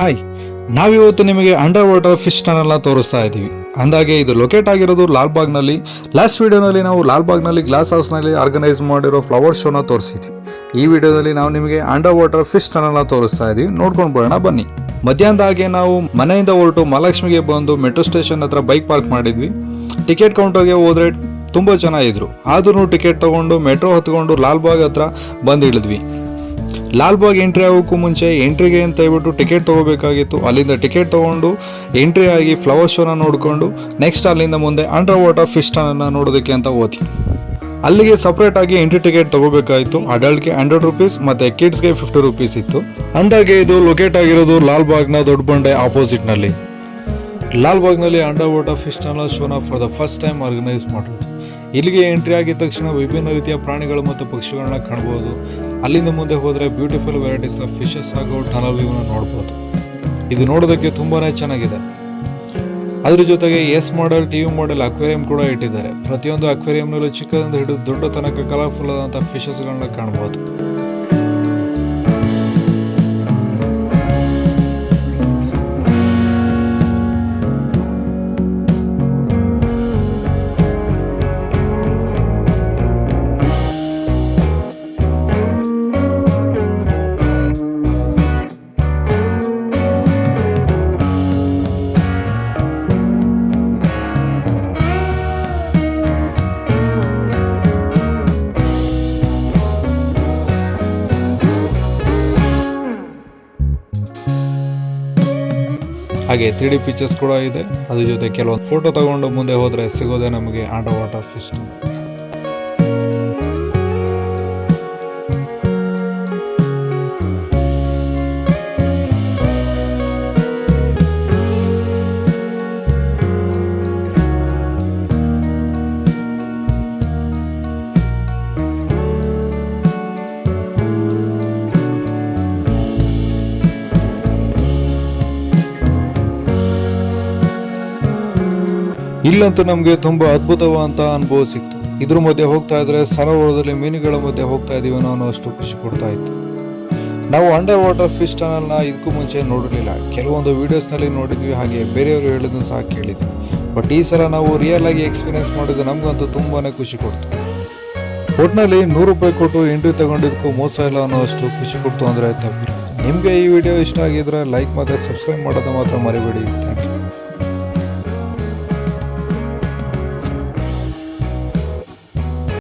Hi, ನಾವಿವತ್ತು ನಿಮಗೆ under water fish ಟನಲ್ನ ತೋರಿಸ್ತಾ ಇದ್ದೀವಿ. ಅಂದಾಗೆ ಇದು ಲೊಕೇಟ್ ಆಗಿರೋದು ಲಾಲ್ಬಾಗ್ನಲ್ಲಿ. ಲಾಸ್ಟ್ ವಿಡಿಯೋನಲ್ಲಿ ನಾವು ಲಾಲ್ಬಾಗ್ನಲ್ಲಿ ಗ್ಲಾಸ್ ಹೌಸ್ನಲ್ಲಿ ಆರ್ಗನೈಸ್ ಮಾಡಿರೋ ಫ್ಲವರ್ ಶೋನ ತೋರಿಸಿದ್ವಿ. ಈ ವಿಡಿಯೋದಲ್ಲಿ ನಾವು ನಿಮಗೆ ಅಂಡರ್ ವಾಟರ್ ಫಿಶ್ ಟನಲ್ನ ತೋರಿಸ್ತಾ ಇದ್ದೀವಿ. ನೋಡ್ಕೊಂಡು ಬರೋಣ ಬನ್ನಿ. ಮಧ್ಯಾಹ್ನದ ಹಾಗೆ ನಾವು ಮನೆಯಿಂದ ಹೊರಟು ಮಹಾಲಕ್ಷ್ಮಿಗೆ ಬಂದು ಮೆಟ್ರೋ ಸ್ಟೇಷನ್ ಹತ್ರ ಬೈಕ್ ಪಾರ್ಕ್ ಮಾಡಿದ್ವಿ. ಟಿಕೆಟ್ ಕೌಂಟರ್ಗೆ ಹೋದ್ರೆ ತುಂಬ ಜನ ಇದ್ರು. ಆದ್ರೂ ಟಿಕೆಟ್ ತಗೊಂಡು ಮೆಟ್ರೋ ಹತ್ಕೊಂಡು ಲಾಲ್ಬಾಗ್ ಹತ್ರ ಬಂದು ಇಳಿದ್ವಿ. ಲಾಲ್ಬಾಗ್ ಎಂಟ್ರಿ ಆಗೋಕ್ಕೂ ಮುಂಚೆ ಎಂಟ್ರಿಗೆ ಅಂತ ಹೇಳ್ಬಿಟ್ಟು ಟಿಕೆಟ್ ತೊಗೋಬೇಕಾಗಿತ್ತು. ಅಲ್ಲಿಂದ ಟಿಕೆಟ್ ತೊಗೊಂಡು ಎಂಟ್ರಿ ಆಗಿ ಫ್ಲವರ್ ಶೋನ ನೋಡಿಕೊಂಡು ನೆಕ್ಸ್ಟ್ ಅಲ್ಲಿಂದ ಮುಂದೆ ಅಂಡರ್ ವಾಟರ್ ಫಿಶ್ ಟನಲ್ನ ನೋಡೋದಕ್ಕೆ ಅಂತ ಹೋದ್ವಿ. ಅಲ್ಲಿಗೆ ಸಪ್ರೇಟ್ ಆಗಿ ಎಂಟ್ರಿ ಟಿಕೆಟ್ ತೊಗೋಬೇಕಾಯಿತು. ಅಡಲ್ಟ್ಗೆ 100 ರುಪೀಸ್ ಮತ್ತು ಕಿಡ್ಸ್ಗೆ 50 ರುಪೀಸ್ ಇತ್ತು. ಅಂದಾಗೆ ಇದು ಲೊಕೇಟ್ ಆಗಿರೋದು ಲಾಲ್ಬಾಗ್ನ ದೊಡ್ಡ ಬಂಡೆ ಆಪೋಸಿಟ್ನಲ್ಲಿ. ಲಾಲ್ಬಾಗ್ನಲ್ಲಿ ಅಂಡರ್ ವಾಟರ್ ಫಿಶ್ ಟನಲ್ ಶೋನ for the first time organise ಮಾಡೋದು. ಇಲ್ಲಿಗೆ ಎಂಟ್ರಿ ಆಗಿದ ತಕ್ಷಣ ವಿಭಿನ್ನ ರೀತಿಯ ಪ್ರಾಣಿಗಳು ಮತ್ತು ಪಕ್ಷಿಗಳನ್ನ ಕಾಣಬಹುದು. ಅಲ್ಲಿಂದ ಮುಂದೆ ಹೋದರೆ ಬ್ಯೂಟಿಫುಲ್ ವೆರೈಟೀಸ್ ಆಫ್ ಫಿಶಸ್ ಹಾಗೂ ಟನಲ್ ವ್ಯೂನ ನೋಡ್ಬೋದು. ಇದು ನೋಡೋದಕ್ಕೆ ತುಂಬಾ ಚೆನ್ನಾಗಿದೆ. ಅದ್ರ ಜೊತೆಗೆ S model, TV model aquarium ಕೂಡ ಇಟ್ಟಿದ್ದಾರೆ. ಪ್ರತಿಯೊಂದು ಅಕ್ವೇರಿಯಂನಲ್ಲೂ ಚಿಕ್ಕದಿಂದ ಹಿಡಿದು ದೊಡ್ಡ ತನಕ ಕಲರ್ಫುಲ್ ಆದಂಥ ಫಿಶಸ್ಗಳನ್ನ ಕಾಣಬಹುದು. ಹಾಗೆ 3D ಪಿಕ್ಚರ್ಸ್ ಕೂಡ ಇದೆ. ಅದ್ರ ಜೊತೆ ಕೆಲವೊಂದು ಫೋಟೋ ತಗೊಂಡು ಮುಂದೆ ಹೋದರೆ ಸಿಗೋದೆ ನಮಗೆ ಅಂಡರ್ ವಾಟರ್ ಫಿಶ್. ಇಲ್ಲಂತೂ ನಮಗೆ ತುಂಬ ಅದ್ಭುತವಾದಂಥ ಅನುಭವ ಸಿಕ್ತು. ಇದ್ರ ಮಧ್ಯೆ ಹೋಗ್ತಾ ಇದ್ರೆ ಸರೋವರದಲ್ಲಿ ಮೀನುಗಳ ಮಧ್ಯೆ ಹೋಗ್ತಾ ಇದೀವಿ ಅನ್ನೋ ಅಷ್ಟು ಖುಷಿ ಕೊಡ್ತಾ ಇತ್ತು. ನಾವು ಅಂಡರ್ ವಾಟರ್ ಫಿಶ್ ಟನಲ್ನ ಇದಕ್ಕೂ ಮುಂಚೆ ನೋಡಿರಲಿಲ್ಲ. ಕೆಲವೊಂದು ವೀಡಿಯೋಸ್ನಲ್ಲಿ ನೋಡಿದ್ವಿ, ಹಾಗೆ ಬೇರೆಯವರು ಹೇಳಿದ್ನು ಸಹ ಕೇಳಿದ್ವಿ. ಬಟ್ ಈ ಸಲ ನಾವು ರಿಯಲ್ ಆಗಿ ಎಕ್ಸ್ಪೀರಿಯನ್ಸ್ ಮಾಡಿದ್ದು ನಮಗಂತೂ ತುಂಬಾ ಖುಷಿ ಕೊಡ್ತು. ಒಟ್ಟಿನಲ್ಲಿ 100 ರೂಪಾಯಿ ಕೊಟ್ಟು ಎಂಟ್ರಿ ತಗೊಂಡಿದ್ದಕ್ಕೂ ಮೋಸ ಇಲ್ಲ ಅನ್ನೋ ಅಷ್ಟು ಖುಷಿ ಕೊಡ್ತು ಅಂದರೆ ತಪ್ಪಿಲ್ಲ. ನಿಮಗೆ ಈ ವಿಡಿಯೋ ಇಷ್ಟ ಆಗಿದ್ರೆ ಲೈಕ್ ಮತ್ತು ಸಬ್ಸ್ಕ್ರೈಬ್ ಮಾಡೋದು ಮಾತ್ರ ಮರಿಬೇಡಿ. Thank you.